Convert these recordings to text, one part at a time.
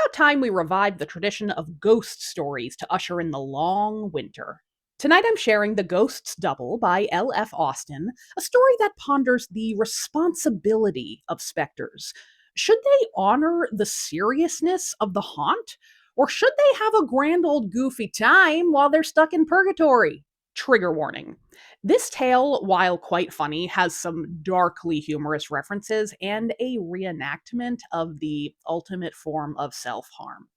about time we revived the tradition of ghost stories to usher in the long winter. Tonight I'm sharing The Ghost's Double by L.F. Austin, a story that ponders the responsibility of specters. Should they honor the seriousness of the haunt? Or should they have a grand old goofy time while they're stuck in purgatory? Trigger warning. This tale, while quite funny, has some darkly humorous references and a reenactment of the ultimate form of self-harm.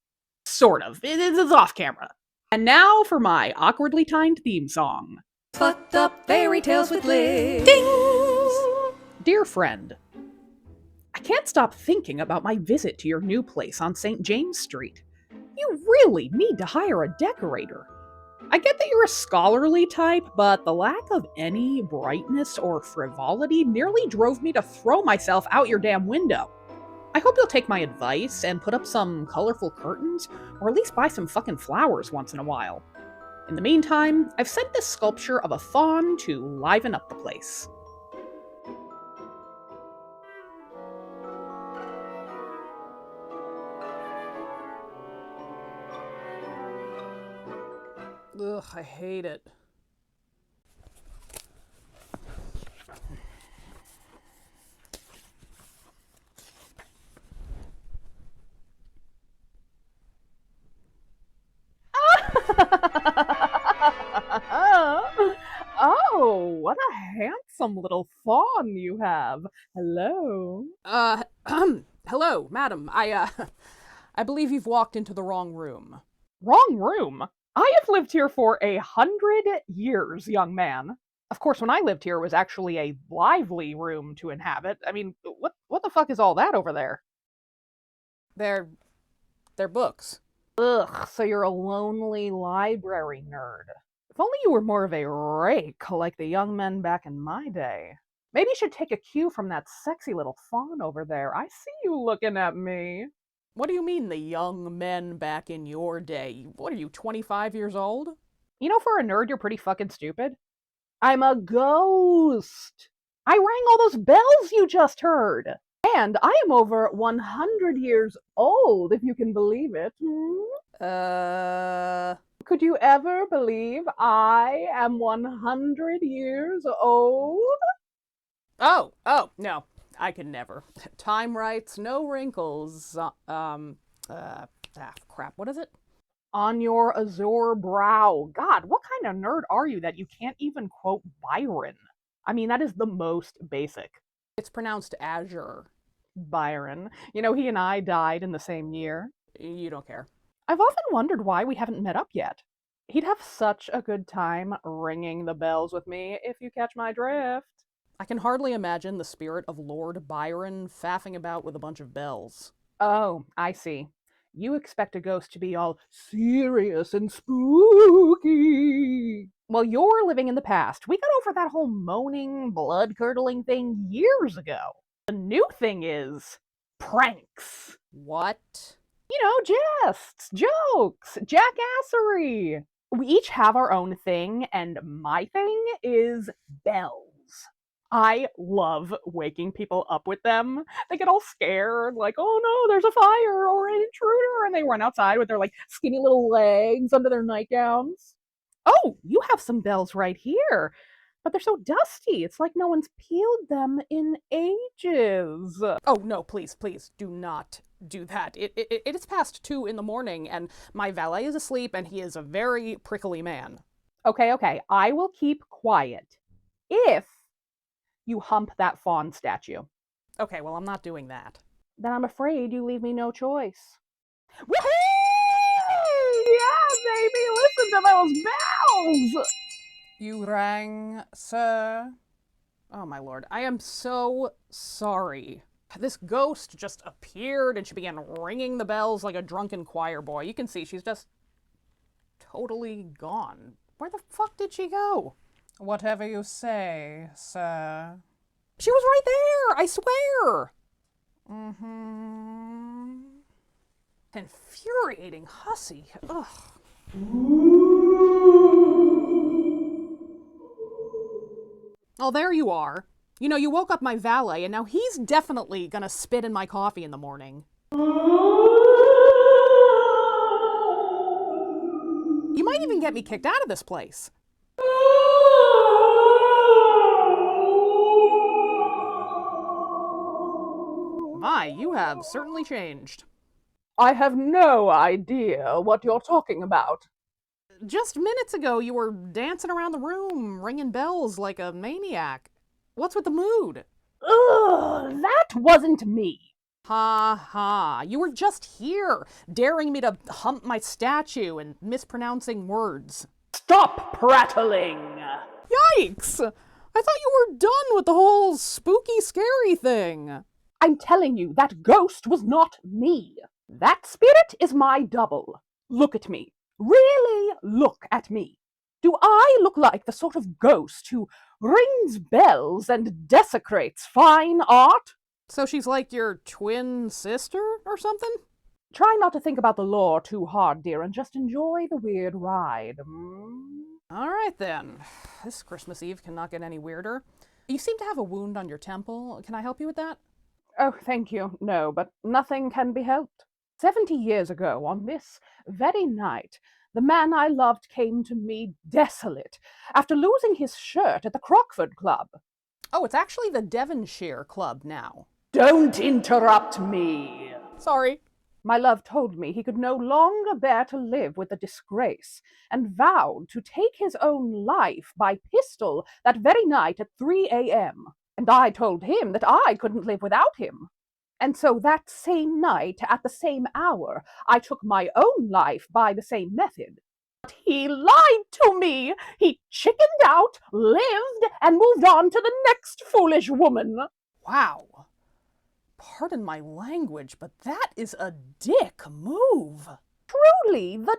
Sort of. It's off camera. And now for my awkwardly timed theme song. Fucked up fairy tales with Liz. Ding! Dear friend, I can't stop thinking about my visit to your new place on St. James Street. You really need to hire a decorator. I get that you're a scholarly type, but the lack of any brightness or frivolity nearly drove me to throw myself out your damn window. I hope you'll take my advice and put up some colorful curtains, or at least buy some fucking flowers once in a while. In the meantime, I've sent this sculpture of a faun to liven up the place. Ugh, I hate it. Oh, what a handsome little fawn you have. Hello. Hello, madam. I believe you've walked into the wrong room. Wrong room? I have lived here for 100 years, young man. Of course, when I lived here, it was actually a lively room to inhabit. I mean, what the fuck is all that over there? They're books. Ugh, so you're a lonely library nerd. If only you were more of a rake like the young men back in my day. Maybe you should take a cue from that sexy little fawn over there. I see you looking at me. What do you mean, the young men back in your day? What are you, 25 years old? You know, for a nerd, you're pretty fucking stupid. I'm a ghost. I rang all those bells you just heard. And I am over 100 years old, if you can believe it. Could you ever believe I am 100 years old? Oh, no. I can never. Time writes no wrinkles. Crap, what is it? On your azure brow. God, what kind of nerd are you that you can't even quote Byron? I mean, that is the most basic. It's pronounced azure. Byron. You know, he and I died in the same year. You don't care. I've often wondered why we haven't met up yet. He'd have such a good time ringing the bells with me, if you catch my drift. I can hardly imagine the spirit of Lord Byron faffing about with a bunch of bells. Oh, I see. You expect a ghost to be all serious and spooky. Well, you're living in the past. We got over that whole moaning, blood-curdling thing years ago. The new thing is pranks. What? You know, jests, jokes, jackassery. We each have our own thing, and my thing is bells. I love waking people up with them. They get all scared, like, oh no, there's a fire or an intruder, and they run outside with their like skinny little legs under their nightgowns. Oh, you have some bells right here, but they're so dusty. It's like no one's peeled them in ages. Oh no, please, do not do that. It is past 2 in the morning, and my valet is asleep, and he is a very prickly man. Okay, I will keep quiet. If you hump that fawn statue. Okay, well, I'm not doing that. Then I'm afraid you leave me no choice. Woohoo! Yeah, baby, listen to those bells! You rang, sir? Oh, my lord. I am so sorry. This ghost just appeared and she began ringing the bells like a drunken choir boy. You can see she's just totally gone. Where the fuck did she go? Whatever you say, sir. She was right there, I swear! Infuriating hussy. Ugh. Oh, there you are. You know, you woke up my valet, and now he's definitely gonna spit in my coffee in the morning. get me kicked out of this place. My, you have certainly changed. I have no idea what you're talking about. Just minutes ago, you were dancing around the room, ringing bells like a maniac. What's with the mood? Ugh, that wasn't me. Ha ha, you were just here, daring me to hump my statue and mispronouncing words. Stop prattling! Yikes! I thought you were done with the whole spooky, scary thing. I'm telling you, that ghost was not me. That spirit is my double. Look at me. Really look at me. Do I look like the sort of ghost who rings bells and desecrates fine art? So she's like your twin sister or something? Try not to think about the lore too hard, dear, and just enjoy the weird ride. All right, then. This Christmas Eve cannot get any weirder. You seem to have a wound on your temple. Can I help you with that? Oh, thank you. No, but nothing can be helped. 70 years ago, on this very night, the man I loved came to me desolate after losing his shirt at the Crockford Club. Oh, it's actually the Devonshire Club now. Don't interrupt me! Sorry. My love told me he could no longer bear to live with the disgrace, and vowed to take his own life by pistol that very night at 3 a.m. And I told him that I couldn't live without him. And so that same night, at the same hour, I took my own life by the same method. But he lied to me! He chickened out, lived, and moved on to the next foolish woman! Wow. Pardon my language, but that is a dick move. Truly the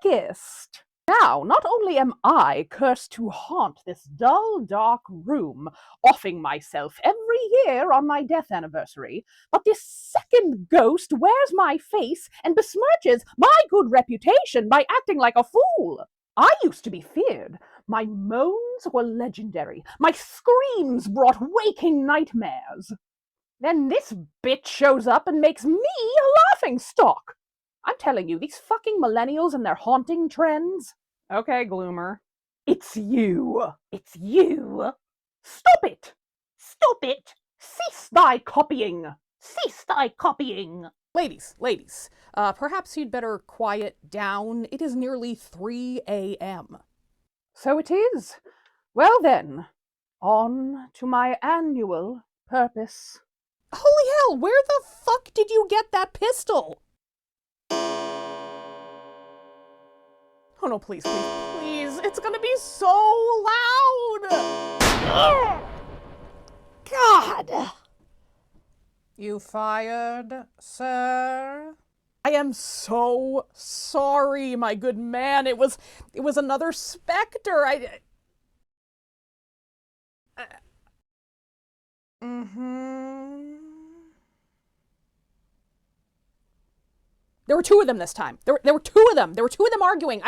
dickest! Now, not only am I cursed to haunt this dull, dark room, offing myself every year on my death anniversary, but this second ghost wears my face and besmirches my good reputation by acting like a fool. I used to be feared. My moans were legendary. My screams brought waking nightmares. Then this bitch shows up and makes me a laughingstock. I'm telling you, these fucking millennials and their haunting trends. Okay, Gloomer. It's you. It's you. Stop it. Stop it. Cease thy copying. Cease thy copying. Ladies, perhaps you'd better quiet down. It is nearly 3 a.m. So it is. Well then, on to my annual purpose. Holy hell, where the fuck did you get that pistol? Oh no, please, it's gonna be so loud! God! You fired, sir? I am so sorry, my good man. It was another specter. There were two of them this time. There were two of them. There were two of them arguing.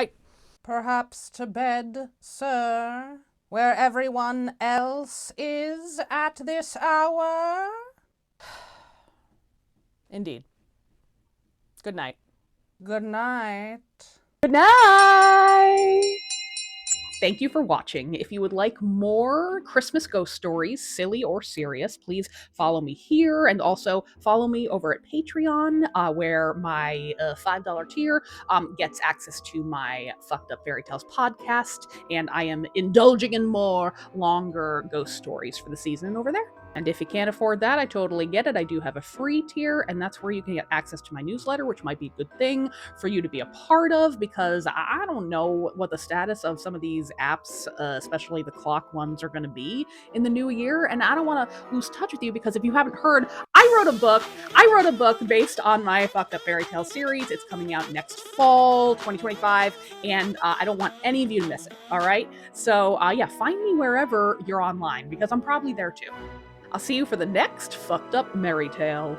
Perhaps to bed, sir, where everyone else is at this hour? Indeed. Good night. Good night. Good night! Thank you for watching. If you would like more Christmas ghost stories, silly or serious, please follow me here, and also follow me over at Patreon, where my $5 tier gets access to my Fucked Up Fairy Tales podcast, and I am indulging in more longer ghost stories for the season over there. And if you can't afford that, I totally get it. I do have a free tier, and that's where you can get access to my newsletter, which might be a good thing for you to be a part of, because I don't know what the status of some of these apps, especially the clock ones, are going to be in the new year. And I don't want to lose touch with you, because if you haven't heard, I wrote a book based on my Fucked Up Fairy Tale series. It's coming out next fall, 2025, and I don't want any of you to miss it, all right? So yeah, find me wherever you're online, because I'm probably there too. I'll see you for the next Fucked Up Merry Tale.